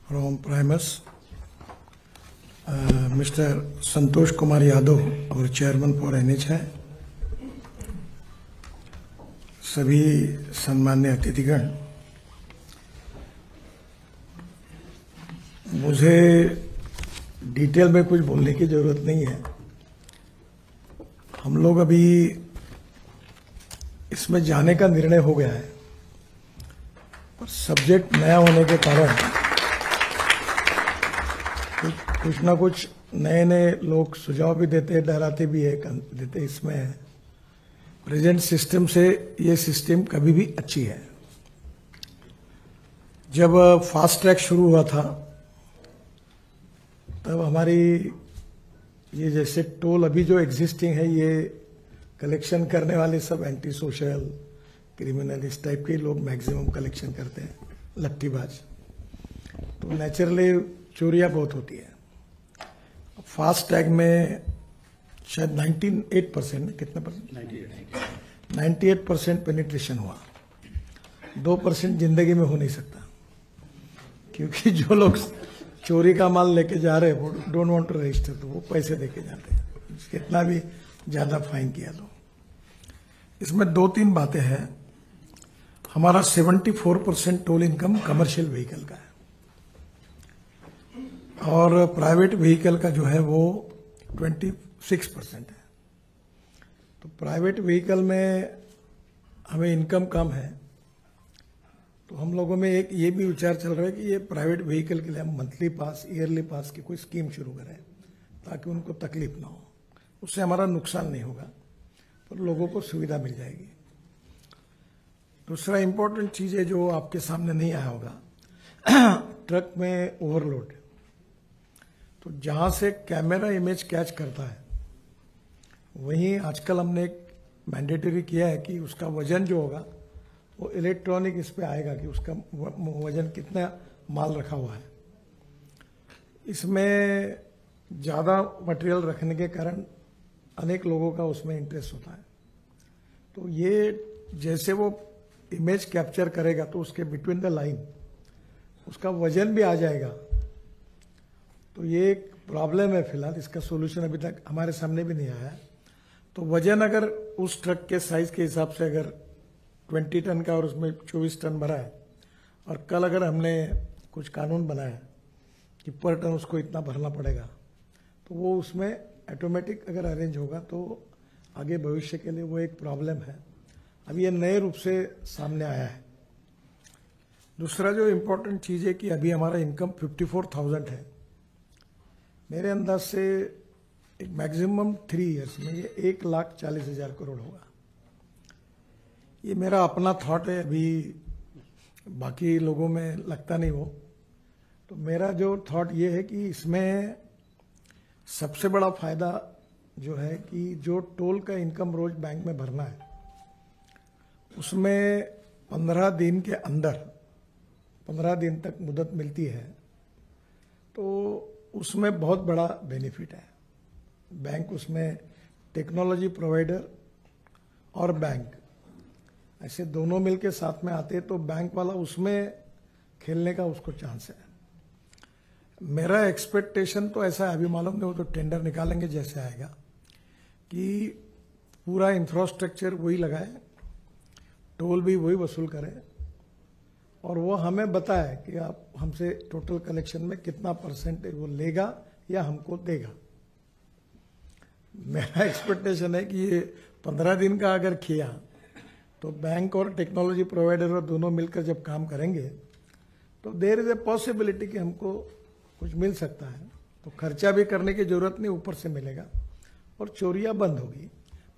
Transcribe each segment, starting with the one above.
from Primus, Mr. Santosh Kumar Yadav, our chairman for NHI, सभी सम्मान्य अतिथिगण, मुझे detail में कुछ बोलने की जरूरत नहीं है। हम लोग अभी इसमें जाने का निर्णय हो गया है, पर सब्जेक्ट नया होने के कारण कुछ ना कुछ नए नए लोग सुझाव भी देते, डराते भी है, देते इसमें प्रेजेंट सिस्टम से ये सिस्टम कभी भी अच्छी है। जब फास्ट ट्रैक शुरू हुआ था तब हमारी ये जैसे टोल अभी जो एग्जिस्टिंग है, ये कलेक्शन करने वाले सब एंटी सोशल क्रिमिनल इस टाइप के लोग मैक्सिमम कलेक्शन करते हैं, लट्टीबाज। तो नेचुरली चोरियां बहुत होती है। फास्ट टैग में शायद 98% कितना परसेंट 98% पेनिट्रेशन हुआ। 2% जिंदगी में हो नहीं सकता, क्योंकि जो लोग चोरी का माल लेके जा रहे हैं वो डोंट वांट टू रजिस्टर, तो वो पैसे देके जाते हैं, कितना भी ज्यादा फाइन किया तो। इसमें 2-3 बातें हैं। हमारा 74% टोल इनकम कमर्शियल व्हीकल का है और प्राइवेट व्हीकल का जो है वो 26% है। तो प्राइवेट व्हीकल में हमें इनकम कम है, तो हम लोगों में एक ये भी विचार चल रहा है कि ये प्राइवेट व्हीकल के लिए हम मंथली पास, ईयरली पास की कोई स्कीम शुरू करें, ताकि उनको तकलीफ ना हो। उससे हमारा नुकसान नहीं होगा, पर लोगों को सुविधा मिल जाएगी। दूसरा इंपॉर्टेंट चीज है जो आपके सामने नहीं आया होगा, ट्रक में ओवरलोड। तो जहां से कैमरा इमेज कैच करता है, वहीं आजकल हमने एक मैंडेटरी किया है कि उसका वजन जो होगा वो इलेक्ट्रॉनिक इस पे आएगा कि उसका वजन कितना माल रखा हुआ है। इसमें ज्यादा मटेरियल रखने के कारण अनेक लोगों का उसमें इंटरेस्ट होता है। तो ये जैसे वो इमेज कैप्चर करेगा तो उसके बिटवीन द लाइन उसका वजन भी आ जाएगा। तो ये एक प्रॉब्लम है, फिलहाल इसका सोल्यूशन अभी तक हमारे सामने भी नहीं आया है। तो वजन अगर उस ट्रक के साइज के हिसाब से अगर 20 टन का और उसमें 24 टन भरा है, और कल अगर हमने कुछ कानून बनाया कि पर टन उसको इतना भरना पड़ेगा, तो वो उसमें ऑटोमेटिक अगर अरेंज होगा तो आगे भविष्य के लिए वो एक प्रॉब्लम है। अभी ये नए रूप से सामने आया है। दूसरा जो इम्पोर्टेंट चीज है कि अभी हमारा इनकम 54,000 है। मेरे अंदाज से एक मैक्सिमम 3 इयर्स में ये 1,40,000 करोड़ होगा। ये मेरा अपना थॉट है, अभी बाकी लोगों में लगता नहीं हो। तो मेरा जो थॉट ये है कि इसमें सबसे बड़ा फायदा जो है कि जो टोल का इनकम रोज बैंक में भरना है, उसमें 15 दिन के अंदर 15 दिन तक मुदत मिलती है, तो उसमें बहुत बड़ा बेनिफिट है। बैंक उसमें टेक्नोलॉजी प्रोवाइडर और बैंक ऐसे दोनों मिलके साथ में आते, तो बैंक वाला उसमें खेलने का उसको चांस है। मेरा एक्सपेक्टेशन तो ऐसा है, अभी मालूम नहीं, वो तो टेंडर निकालेंगे जैसे आएगा, कि पूरा इंफ्रास्ट्रक्चर वही लगाए, टोल भी वही वसूल करे, और वो हमें बताए कि आप हमसे टोटल कलेक्शन में कितना परसेंटेज वो लेगा या हमको देगा। मेरा एक्सपेक्टेशन है कि ये 15 दिन का अगर किया तो बैंक और टेक्नोलॉजी प्रोवाइडर और दोनों मिलकर जब काम करेंगे तो देयर इज ए पॉसिबिलिटी कि हमको कुछ मिल सकता है। तो खर्चा भी करने की जरूरत नहीं, ऊपर से मिलेगा और चोरियां बंद होगी।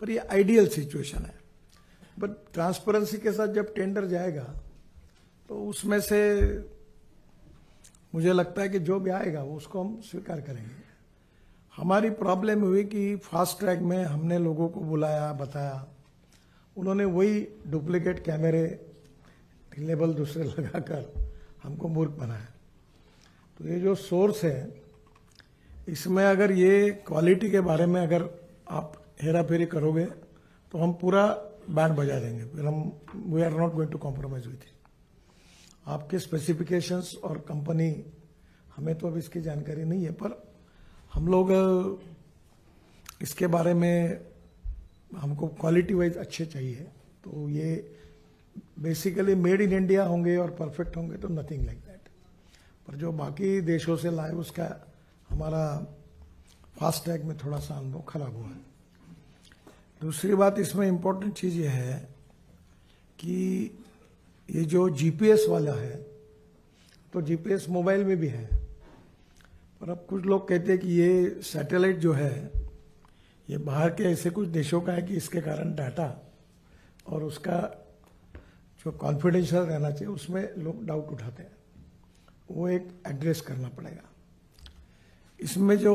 पर ये आइडियल सिचुएशन है। बट ट्रांसपेरेंसी के साथ जब टेंडर जाएगा तो उसमें से मुझे लगता है कि जो भी आएगा वो उसको हम स्वीकार करेंगे। हमारी प्रॉब्लम हुई कि फास्ट ट्रैक में हमने लोगों को बुलाया, बताया, उन्होंने वही डुप्लीकेट कैमरे लेबल दूसरे लगाकर हमको मूर्ख बनाया। तो ये जो सोर्स है, इसमें अगर ये क्वालिटी के बारे में अगर आप हेरा फेरी करोगे तो हम पूरा बैंड बजा देंगे। फिर हम we are not going to compromise with it. आपके स्पेसिफिकेशंस और कंपनी हमें तो अब इसकी जानकारी नहीं है, पर हम लोग इसके बारे में हमको क्वालिटी वाइज अच्छे चाहिए। तो ये बेसिकली मेड इन इंडिया होंगे और परफेक्ट होंगे तो नथिंग लाइक दैट। पर जो बाकी देशों से लाए उसका हमारा फास्टैग में थोड़ा सा अनुभव खराब हुआ है। दूसरी बात इसमें इम्पोर्टेंट चीज़ ये है कि ये जो जीपीएस वाला है, तो जीपीएस मोबाइल में भी है, पर अब कुछ लोग कहते हैं कि ये सैटेलाइट जो है ये बाहर के ऐसे कुछ देशों का है कि इसके कारण डाटा और उसका जो कॉन्फिडेंशियल रहना चाहिए उसमें लोग डाउट उठाते हैं। वो एक एड्रेस करना पड़ेगा। इसमें जो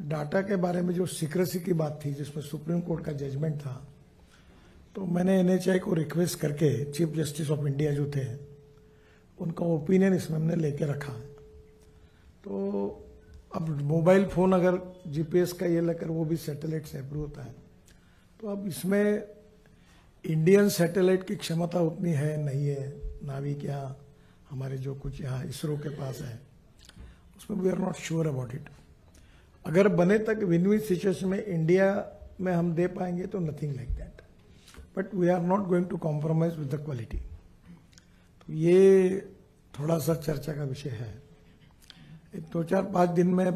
डाटा के बारे में जो सीक्रेसी की बात थी, जिसमें सुप्रीम कोर्ट का जजमेंट था, तो मैंने एनएचआई को रिक्वेस्ट करके चीफ जस्टिस ऑफ इंडिया जो थे उनका ओपिनियन इसमें हमने लेके रखा है। तो अब मोबाइल फ़ोन अगर जीपीएस का ये लेकर वो भी सैटेलाइट से अप्रूव होता है, तो अब इसमें इंडियन सैटेलाइट की क्षमता उतनी है नहीं है, नाविक या हमारे जो कुछ यहाँ इसरो के पास है उसमें we are not sure about it. अगर बने तक विन विन सिचुएशन में इंडिया में हम दे पाएंगे तो nothing like that, but we are not going to compromise with the quality. तो ये थोड़ा सा चर्चा का विषय है। एक 2-4-5 दिन में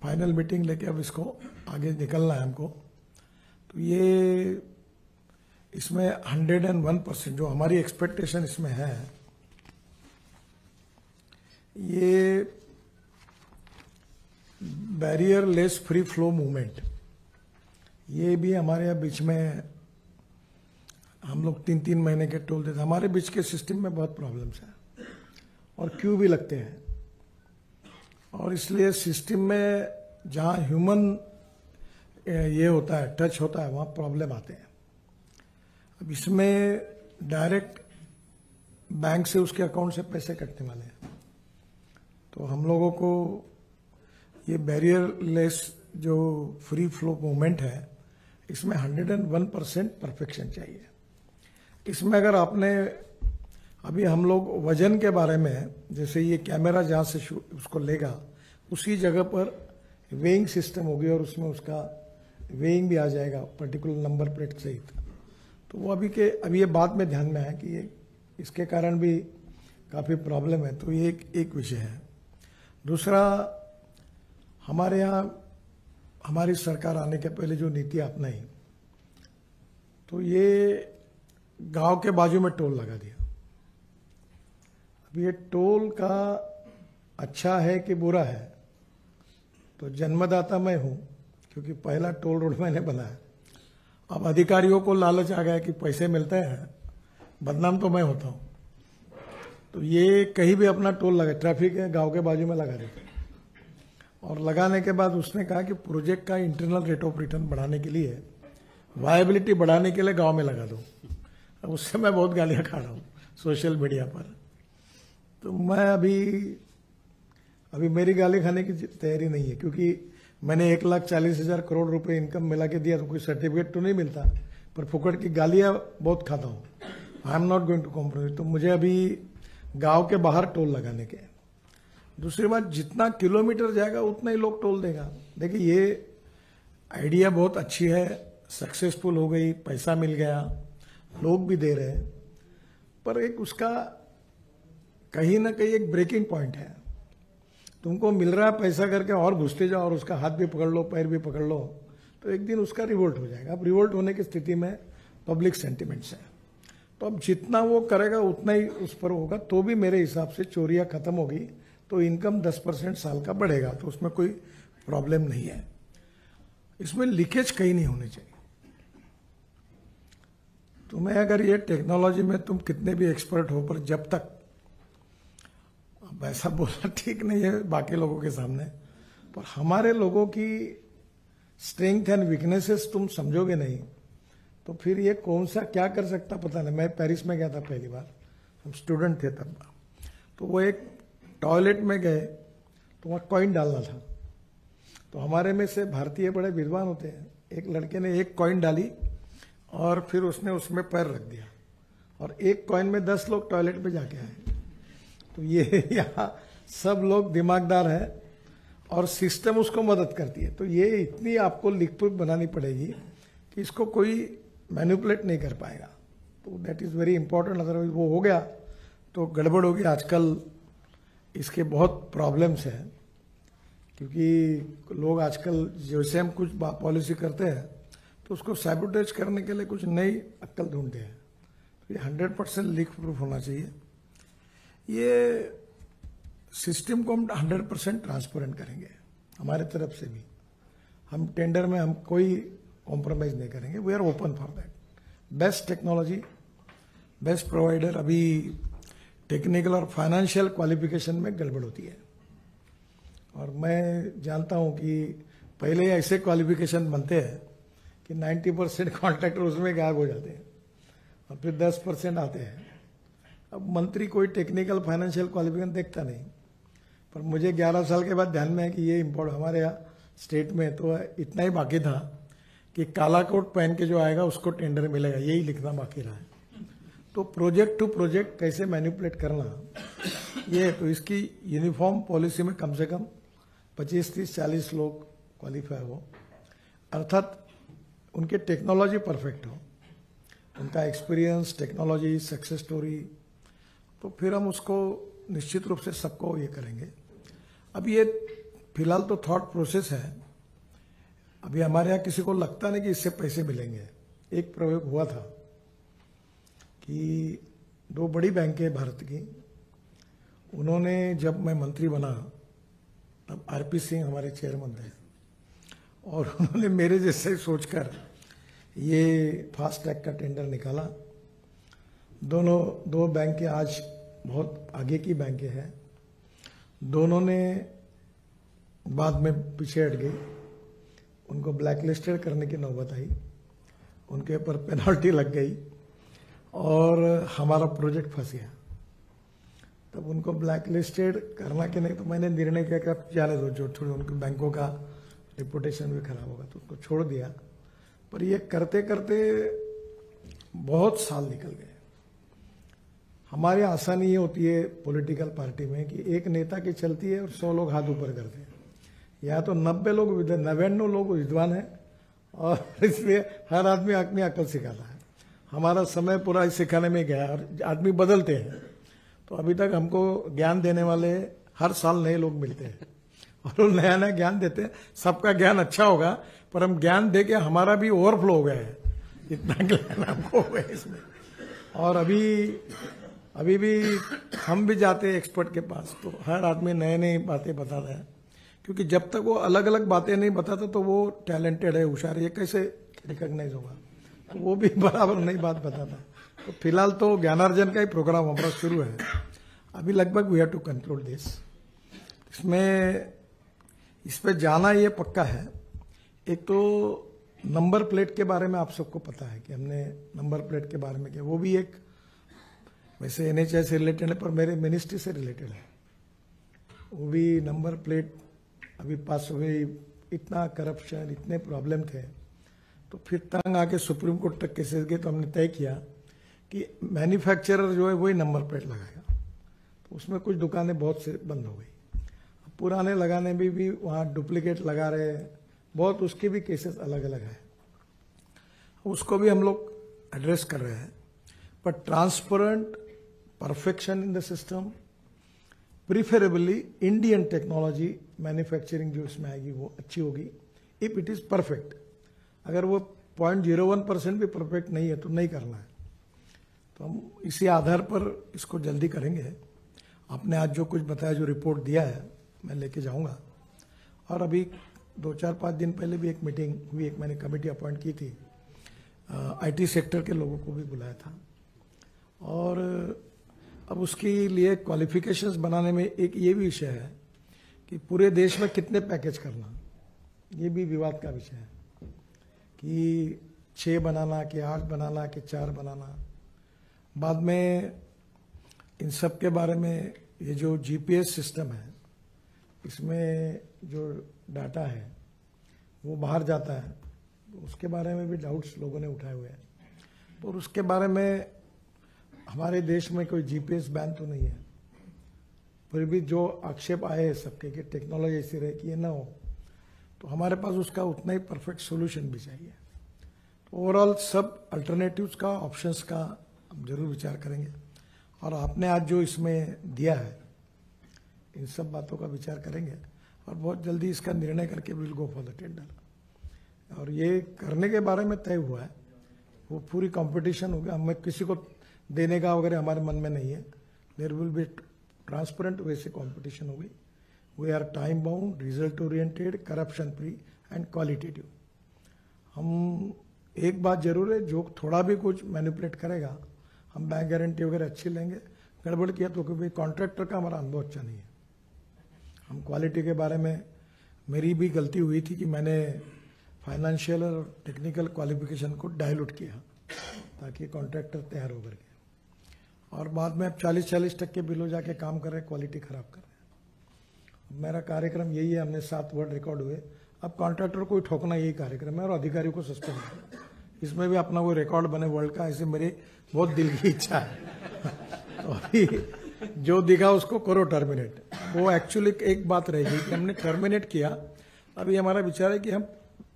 फाइनल मीटिंग लेके अब इसको आगे निकलना है हमको। तो ये इसमें 101% जो हमारी एक्सपेक्टेशन इसमें है, ये barrier less free flow movement, ये भी हमारे यहाँ बीच में हम लोग 3-3 महीने के टोल देते। हमारे बीच के सिस्टम में बहुत प्रॉब्लम्स हैं और क्यू भी लगते हैं, और इसलिए सिस्टम में जहाँ ह्यूमन ये होता है, टच होता है, वहाँ प्रॉब्लम आते हैं। अब इसमें डायरेक्ट बैंक से उसके अकाउंट से पैसे कटने वाले हैं, तो हम लोगों को ये बैरियर लेस जो फ्री फ्लो मूवमेंट है इसमें 101% परफेक्शन चाहिए। इसमें अगर आपने अभी हम लोग वजन के बारे में, जैसे ये कैमरा जहाँ से उसको लेगा उसी जगह पर वेइंग सिस्टम होगी और उसमें उसका वेइंग भी आ जाएगा पर्टिकुलर नंबर प्लेट सहित। तो वो अभी ये बाद में ध्यान में है कि ये इसके कारण भी काफ़ी प्रॉब्लम है। तो ये एक विषय है। दूसरा, हमारे यहाँ हमारी सरकार आने के पहले जो नीति अपनाई, तो ये गांव के बाजू में टोल लगा दिया। अब ये टोल का अच्छा है कि बुरा है, तो जन्मदाता मैं हूं, क्योंकि पहला टोल रोड मैंने बनाया। अब अधिकारियों को लालच आ गया कि पैसे मिलते हैं, बदनाम तो मैं होता हूं। तो ये कहीं भी अपना टोल लगा, ट्रैफिक है गांव के बाजू में लगा देते, और लगाने के बाद उसने कहा कि प्रोजेक्ट का इंटरनल रेट ऑफ रिटर्न बढ़ाने के लिए, वायबिलिटी बढ़ाने के लिए गांव में लगा दो। अब उससे मैं बहुत गालियां खा रहा हूँ सोशल मीडिया पर। तो मैं अभी मेरी गाली खाने की तैयारी नहीं है, क्योंकि मैंने 1,40,000 करोड़ रुपए इनकम मिला के दिया, तो कोई सर्टिफिकेट तो नहीं मिलता, पर फुकट की गालियां बहुत खाता हूँ। I am not going to compromise. तो मुझे अभी गांव के बाहर टोल लगाने के। दूसरी बात, जितना किलोमीटर जाएगा उतना ही लोग टोल देगा। देखिए, ये आइडिया बहुत अच्छी है, सक्सेसफुल हो गई, पैसा मिल गया, लोग भी दे रहे हैं, पर एक उसका कहीं ना कहीं एक ब्रेकिंग पॉइंट है। तुमको मिल रहा है पैसा करके और घुसते जाओ और उसका हाथ भी पकड़ लो, पैर भी पकड़ लो, तो एक दिन उसका रिवोल्ट हो जाएगा। अब रिवोल्ट होने की स्थिति में पब्लिक सेंटिमेंट्स है, तो अब जितना वो करेगा उतना ही उस पर होगा। तो भी मेरे हिसाब से चोरियां खत्म होगी तो इनकम 10% साल का बढ़ेगा, तो उसमें कोई प्रॉब्लम नहीं है। इसमें लीकेज कहीं नहीं होनी चाहिए। तुम्हें अगर ये टेक्नोलॉजी में तुम कितने भी एक्सपर्ट हो, पर जब तक, अब ऐसा बोलना ठीक नहीं है बाकी लोगों के सामने, पर हमारे लोगों की स्ट्रेंथ एंड वीकनेसेस तुम समझोगे नहीं, तो फिर ये कौन सा क्या कर सकता पता नहीं। मैं पेरिस में गया था पहली बार, हम स्टूडेंट थे तब, तो वो एक टॉयलेट में गए तो वहाँ कॉइन डालना था। तो हमारे में से भारतीय बड़े विद्वान होते हैं, एक लड़के ने एक कॉइन डाली और फिर उसने उसमें पैर रख दिया, और एक कॉइन में 10 लोग टॉयलेट पे जाके आए। तो ये यहाँ सब लोग दिमागदार है और सिस्टम उसको मदद करती है। तो ये इतनी आपको लीक प्रूफ बनानी पड़ेगी कि इसको कोई मैनिपुलेट नहीं कर पाएगा। तो that is very important. Otherwise वो हो गया तो गड़बड़ होगी। आजकल इसके बहुत प्रॉब्लम्स हैं, क्योंकि लोग आजकल जैसे हम कुछ पॉलिसी करते हैं तो उसको सैबोटेज करने के लिए कुछ नई अक्ल ढूंढते हैं। तो ये 100% लीक प्रूफ होना चाहिए। ये सिस्टम को हम 100% ट्रांसपेरेंट करेंगे हमारे तरफ से भी। हम टेंडर में हम कोई कॉम्प्रोमाइज नहीं करेंगे। We are open for that. Best technology, best provider. अभी टेक्निकल और फाइनेंशियल क्वालिफिकेशन में गड़बड़ होती है, और मैं जानता हूं कि पहले ऐसे क्वालिफिकेशन बनते हैं कि 90% कॉन्ट्रैक्टर उसमें गायब हो जाते हैं और फिर 10% आते हैं। अब मंत्री कोई टेक्निकल फाइनेंशियल क्वालिफिकेशन देखता नहीं, पर मुझे 11 साल के बाद ध्यान में है कि ये इम्पोर्ट हमारे यहाँ स्टेट में तो इतना ही बाकी था कि काला कोट पहन के जो आएगा उसको टेंडर मिलेगा, यही लिखना बाकी रहा है। तो प्रोजेक्ट टू प्रोजेक्ट कैसे मैनिपुलेट करना, ये तो इसकी यूनिफॉर्म पॉलिसी में कम से कम 25, 30, 40 लोग क्वालिफाई हो, अर्थात उनके टेक्नोलॉजी परफेक्ट हो, उनका एक्सपीरियंस, टेक्नोलॉजी, सक्सेस स्टोरी। तो फिर हम उसको निश्चित रूप से सबको ये करेंगे। अब ये फिलहाल तो थॉट प्रोसेस है। अभी हमारे यहाँ किसी को लगता नहीं कि इससे पैसे मिलेंगे। एक प्रयोग हुआ था कि 2 बड़ी बैंकें हैं भारत की, उन्होंने, जब मैं मंत्री बना तब आरपी सिंह हमारे चेयरमैन थे, और उन्होंने मेरे जैसे सोचकर ये फास्ट ट्रैक का टेंडर निकाला। दो बैंकें आज बहुत आगे की बैंकें हैं। दोनों ने बाद में पीछे हट गई, उनको ब्लैक लिस्टेड करने की नौबत आई, उनके ऊपर पेनल्टी लग गई और हमारा प्रोजेक्ट फंस गया। तब उनको ब्लैक लिस्टेड करना कि नहीं, तो मैंने निर्णय किया कि आप जाने दो, जो थोड़ी उनके बैंकों का रिपुटेशन भी खराब होगा, तो उसको छोड़ दिया। पर ये करते करते बहुत साल निकल गए। हमारी आसानी ये होती है पॉलिटिकल पार्टी में कि एक नेता की चलती है और 100 लोग हाथ ऊपर करते हैं। यहाँ तो 99 लोग विद्वान हैं और इसलिए हर आदमी अपनी अकल सिखाता है। हमारा समय पूरा इस सिखाने में गया और आदमी बदलते हैं। तो अभी तक हमको ज्ञान देने वाले हर साल नए लोग मिलते हैं और वो नया नया ज्ञान देते हैं। सबका ज्ञान अच्छा होगा, पर हम ज्ञान दे के हमारा भी ओवरफ्लो हो गया है, इतना ज्ञान हमको हो गया इसमें। और अभी भी हम भी जाते हैं एक्सपर्ट के पास, तो हर आदमी नए नई बातें बताता है, क्योंकि जब तक वो अलग अलग बातें नहीं बताता तो वो टैलेंटेड है, होशियार है, ये कैसे रिकॉग्नाइज होगा। तो वो भी बराबर नई बात बताता। तो फिलहाल तो ज्ञानार्जन का ही प्रोग्राम हमारा शुरू है। अभी लगभग we have to conclude this. इस पे जाना ये पक्का है। एक तो नंबर प्लेट के बारे में आप सबको पता है कि हमने नंबर प्लेट के बारे में किया, वो भी एक वैसे NHI से रिलेटेड है पर मेरे मिनिस्ट्री से रिलेटेड है। वो भी नंबर प्लेट अभी पास हुई, इतना करप्शन, इतने प्रॉब्लम थे, तो फिर तंग आके सुप्रीम कोर्ट तक केसेस गए। तो हमने तय किया कि मैन्युफैक्चरर जो है वही नंबर प्लेट लगाएगा। तो उसमें कुछ दुकानें बहुत से बंद हो गई। पुराने लगाने में भी वहाँ डुप्लीकेट लगा रहे हैं, बहुत उसके भी केसेस अलग अलग है। उसको भी हम लोग एड्रेस कर रहे हैं। पर transparent, perfection in the system, preferably Indian technology manufacturing जो इसमें आएगी वो अच्छी होगी, इफ इट इज परफेक्ट। अगर वो 0.01% भी परफेक्ट नहीं है तो नहीं करना है। तो हम इसी आधार पर इसको जल्दी करेंगे। आपने आज जो कुछ बताया, जो रिपोर्ट दिया है, मैं लेके जाऊंगा। और अभी 2-4-5 दिन पहले भी एक मीटिंग हुई, एक मैंने कमेटी अपॉइंट की थी, IT सेक्टर के लोगों को भी बुलाया था। और अब उसके लिए क्वालिफिकेशंस बनाने में एक ये भी विषय है कि पूरे देश में कितने पैकेज करना, ये भी विवाद का विषय है कि 6 बनाना कि 8 बनाना कि 4 बनाना। बाद में इन सब के बारे में ये जो GPS सिस्टम है, इसमें जो डाटा है वो बाहर जाता है, तो उसके बारे में भी डाउट्स लोगों ने उठाए हुए हैं। तो उसके बारे में हमारे देश में कोई GPS बैन तो नहीं है, फिर भी जो आक्षेप आए हैं सबके कि टेक्नोलॉजी ऐसी रहे कि ये ना हो, तो हमारे पास उसका उतना ही परफेक्ट सोल्यूशन भी चाहिए। तो ओवरऑल सब अल्टरनेटिव्स का, ऑप्शंस का हम जरूर विचार करेंगे, और आपने आज जो इसमें दिया है इन सब बातों का विचार करेंगे और बहुत जल्दी इसका निर्णय करके will go for the tender. और ये करने के बारे में तय हुआ है, वो पूरी कंपटीशन होगा, हमें किसी को देने का वगैरह हमारे मन में नहीं है। There will be transparent way से कंपटीशन होगी। We are time bound, result oriented, corruption free and qualitative. हम एक बात जरूर है, जो थोड़ा भी कुछ मैनिपुलेट करेगा हम बैंक गारंटी वगैरह अच्छी लेंगे, गड़बड़ किया तो क्योंकि कॉन्ट्रैक्टर का हमारा अनुभव अच्छा नहीं है। हम क्वालिटी के बारे में, मेरी भी गलती हुई थी कि मैंने फाइनेंशियल और टेक्निकल क्वालिफिकेशन को डायलूट किया ताकि कॉन्ट्रैक्टर तैयार होकर के, और बाद में अब 40-40% बिलो जाके काम कर रहे हैं, क्वालिटी खराब कर रहे हैं। मेरा कार्यक्रम यही है, हमने 7 वर्ड रिकॉर्ड हुए, अब कॉन्ट्रैक्टर को ठोकना यही कार्यक्रम है और अधिकारियों को सस्पेंड करना, इसमें भी अपना कोई रिकॉर्ड बने वर्ल्ड का, ऐसे मेरी बहुत दिल की इच्छा है। तो अभी जो दिखा उसको करो टर्मिनेट। वो एक्चुअली एक बात रहेगी कि हमने टर्मिनेट किया, अभी हमारा विचार है कि हम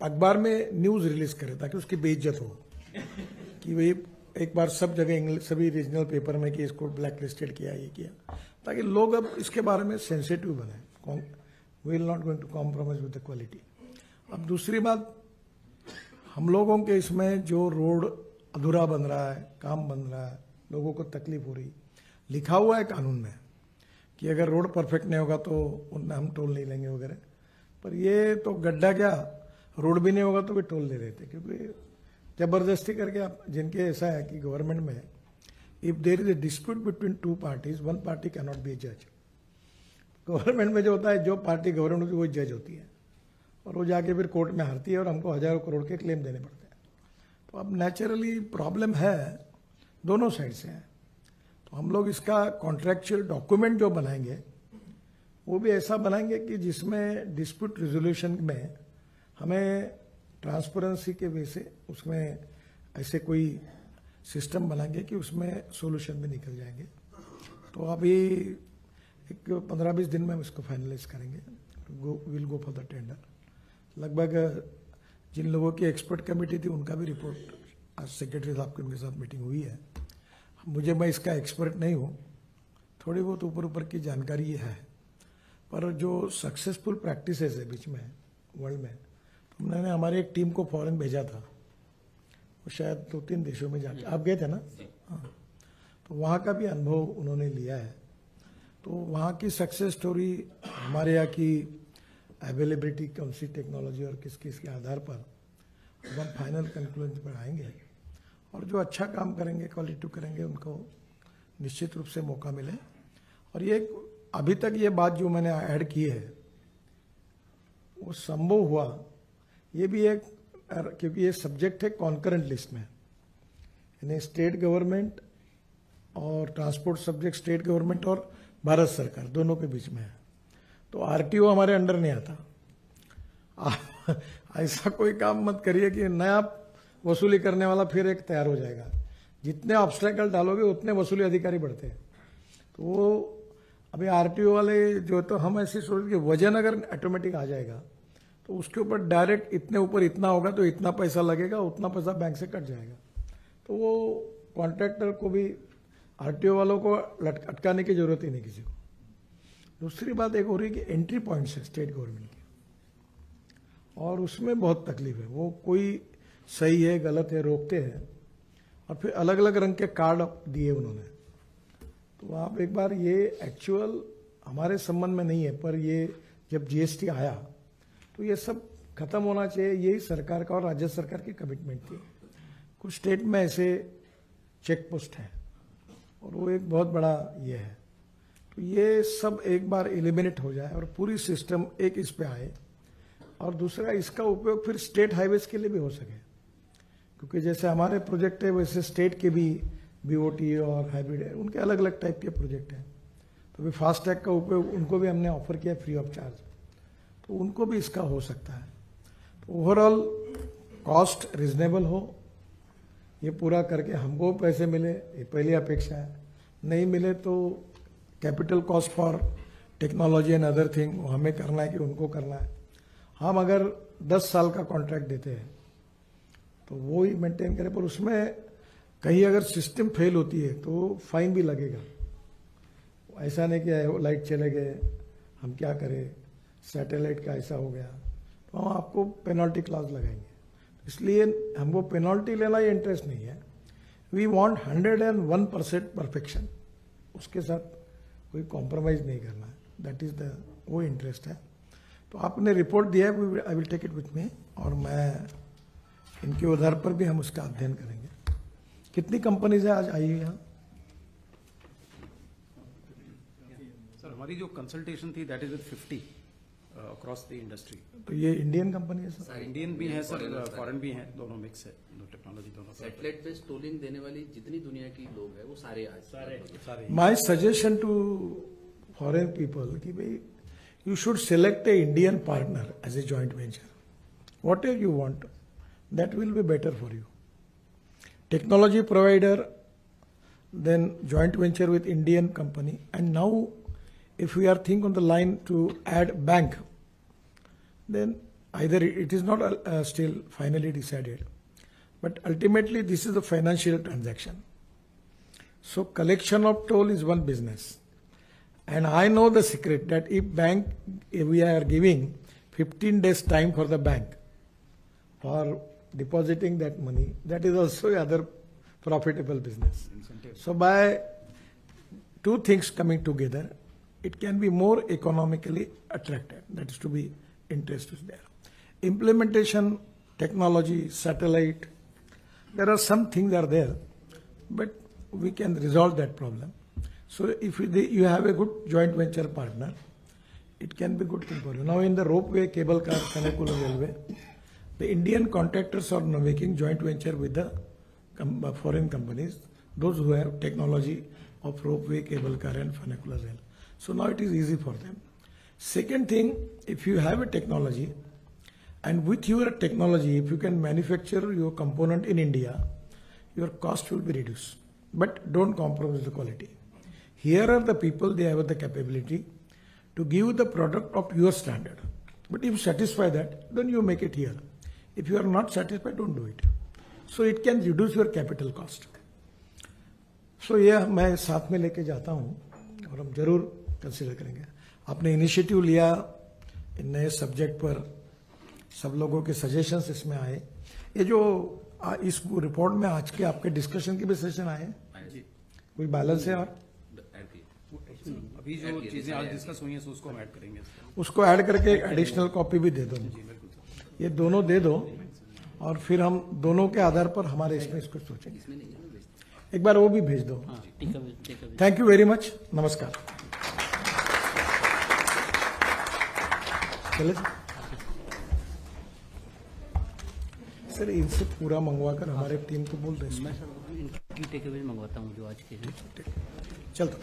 अखबार में न्यूज रिलीज करें ताकि उसकी बेइज्जत हो, कि भाई एक बार सब जगह इंग्लिश, सभी रीजनल पेपर में कि इसको ब्लैक लिस्टेड किया, ये किया, ताकि लोग अब इसके बारे में सेंसिटिव बने। We will not going to compromise with the quality. अब दूसरी बात, हम लोगों के इसमें जो रोड अधूरा बन रहा है, काम बन रहा है, लोगों को तकलीफ हो रही, लिखा हुआ है कानून में कि अगर रोड परफेक्ट नहीं होगा तो उनमें हम टोल नहीं लेंगे वगैरह, पर ये तो गड्ढा क्या, रोड भी नहीं होगा तो भी टोल ले रहे थे, क्योंकि जबरदस्ती करके आप, जिनके ऐसा है कि गवर्नमेंट में if there is a dispute between 2 parties, 1 party can not be a जज। गवर्नमेंट में जो होता है, जो पार्टी गवर्नमेंट होती है वो जज होती है, और वो जाके फिर कोर्ट में हारती है और हमको हजारों करोड़ के क्लेम देने पड़ते हैं। तो अब नेचुरली प्रॉब्लम है, दोनों साइड से है। तो हम लोग इसका कॉन्ट्रैक्चुअल डॉक्यूमेंट जो बनाएंगे वो भी ऐसा बनाएंगे कि जिसमें डिस्प्यूट रिजोल्यूशन में हमें ट्रांसपेरेंसी के वे से उसमें ऐसे कोई सिस्टम बनाएंगे कि उसमें सोल्यूशन भी निकल जाएंगे। तो अभी एक 15-20 दिन में हम इसको फाइनलाइज करेंगे, will go for the tender. लगभग जिन लोगों की एक्सपर्ट कमेटी थी उनका भी रिपोर्ट, आज सेक्रेटरी साहब की उनके साथ मीटिंग हुई है। मैं इसका एक्सपर्ट नहीं हूँ, थोड़ी बहुत ऊपर की जानकारी ये है, पर जो सक्सेसफुल प्रैक्टिसेस है बीच में वर्ल्ड में, तो हमने हमारी एक टीम को फॉरेन भेजा था, वो शायद 2-3 देशों में जाके, आप गए थे ना? हाँ, तो वहाँ का भी अनुभव उन्होंने लिया है। तो वहाँ की सक्सेस स्टोरी, हमारे यहाँ की अवेलेबिलिटी कौन सी टेक्नोलॉजी और किस किस के आधार पर हम फाइनल कंक्लूजन पर आएंगे, और जो अच्छा काम करेंगे, क्वालिटी करेंगे, उनको निश्चित रूप से मौका मिले। और ये अभी तक ये बात जो मैंने ऐड की है वो संभव हुआ, ये भी एक, क्योंकि ये सब्जेक्ट है कॉन्करेंट लिस्ट में, यानी स्टेट गवर्नमेंट और ट्रांसपोर्ट सब्जेक्ट स्टेट गवर्नमेंट और भारत सरकार दोनों के बीच में है। तो आरटीओ हमारे अंडर नहीं आता। ऐसा कोई काम मत करिए कि नया वसूली करने वाला फिर एक तैयार हो जाएगा। जितने ऑब्स्टेकल डालोगे उतने वसूली अधिकारी बढ़ते हैं। तो वो अभी आरटीओ वाले जो, तो हम ऐसे सोच कि वजन अगर ऑटोमेटिक आ जाएगा तो उसके ऊपर डायरेक्ट इतने ऊपर इतना होगा तो इतना पैसा लगेगा, उतना पैसा बैंक से कट जाएगा। तो वो कॉन्ट्रैक्टर को भी, आरटीओ वालों को अटकाने की जरूरत ही नहीं किसी को। दूसरी बात एक हो रही है कि एंट्री पॉइंट्स है स्टेट गवर्नमेंट के, और उसमें बहुत तकलीफ है। वो कोई सही है गलत है रोकते हैं, और फिर अलग अलग रंग के कार्ड दिए उन्होंने। तो आप एक बार, ये एक्चुअल हमारे संबंध में नहीं है, पर ये जब जीएसटी आया तो ये सब खत्म होना चाहिए, यही सरकार का और राज्य सरकार की कमिटमेंट थी। कुछ स्टेट में ऐसे चेक पोस्ट हैं और वो एक बहुत बड़ा ये है। तो ये सब एक बार एलिमिनेट हो जाए और पूरी सिस्टम एक इस पे आए, और दूसरा इसका उपयोग फिर स्टेट हाईवेज के लिए भी हो सके, क्योंकि जैसे हमारे प्रोजेक्ट है वैसे स्टेट के भी बीओटी और हाइब्रिड है, उनके अलग अलग टाइप के प्रोजेक्ट हैं। तो भी फास्टैग का उपयोग उनको भी हमने ऑफर किया फ्री ऑफ चार्ज, तो उनको भी इसका हो सकता है। तो ओवरऑल कॉस्ट रिजनेबल हो, ये पूरा करके हमको पैसे मिले, ये पहली अपेक्षा है। नहीं मिले तो capital cost for technology and other thing हमें करना है कि उनको करना है। हम अगर 10 साल का कॉन्ट्रैक्ट देते हैं तो वो ही मेंटेन करें, पर उसमें कहीं अगर सिस्टम फेल होती है तो फाइन भी लगेगा। ऐसा नहीं कि लाइट चले गए हम क्या करें, सैटेलाइट का ऐसा हो गया तो हम आपको पेनल्टी क्लास लगाएंगे। इसलिए हमको पेनल्टी लेना ये इंटरेस्ट नहीं है। वी वांट 101% परफेक्शन, उसके साथ कोई कॉम्प्रोमाइज नहीं करना है, दैट इज द वो इंटरेस्ट है। तो आपने रिपोर्ट दिया है, I will take it with me, और मैं इनके आधार पर भी हम उसका अध्ययन करेंगे। कितनी कंपनीज है आज आई हुई यहाँ? सर हमारी जो कंसल्टेशन थी that is with 50 across the industry. तो ये इंडियन कंपनी है सर? इंडियन भी है सर, फॉरेन भी है, दोनों मिक्स है, दो टेक्नोलॉजी दोनों। सैटेलाइट बेस्ड टोलिंग देने वाली जितनी दुनिया की लोग हैं वो सारे सारे। My suggestion to foreign people कि भाई you should select a Indian partner as a joint venture. Whatever you want, that will be better for you. Technology provider, then joint venture with Indian company. And now, if we are thinking on the line to add bank, then either it is not still finally decided, but ultimately this is a financial transaction. So collection of toll is one business. And I know the secret that if we are giving 15 days time for the bank for depositing that money, that is also another profitable business. So by two things coming together, it can be more economically attractive. That is to be interested there. Implementation, technology, satellite, there are some things are there, but we can resolve that problem. So if you have a good joint venture partner, it can be good thing for you. Now in the ropeway, cable car, vernacular railway, the Indian contractors are now making joint venture with the foreign companies, those who have technology of ropeway, cable car and vernacular rail. So now it is easy for them. Second thing, if you have a technology and with your technology, if you can manufacture your component in India, your cost will be reduced. But don't compromise the quality. Here are the people, they have the capability to give the product of your standard. But if you satisfy that, then you make it here. If you are not satisfied, don't do it. So it can reduce your capital cost. So ये मैं साथ में लेके जाता हूँ और हम जरूर कंसिडर करेंगे। आपने इनिशिएटिव लिया इन नए सब्जेक्ट पर, सब लोगों के सजेशंस इसमें आए। ये जो इस रिपोर्ट में आज के आपके डिस्कशन के भी सेशन आए, कोई बैलेंस है? और अभी जो चीजें आज डिस्कस हुई हैं उसको हम ऐड करेंगे, उसको ऐड करके एडिशनल कॉपी भी दे दो। ये दोनों दे दो और फिर हम दोनों के आधार पर हमारे इसमें इसको सोचेंगे। एक बार वो भी भेज दो। थैंक यू वेरी मच, नमस्कार। चले सर, इनसे पूरा मंगवा कर हमारे टीम को बोल दें। मैं सर इनकी टेक अवे मंगवाता हूँ जो आज के हैं। चलता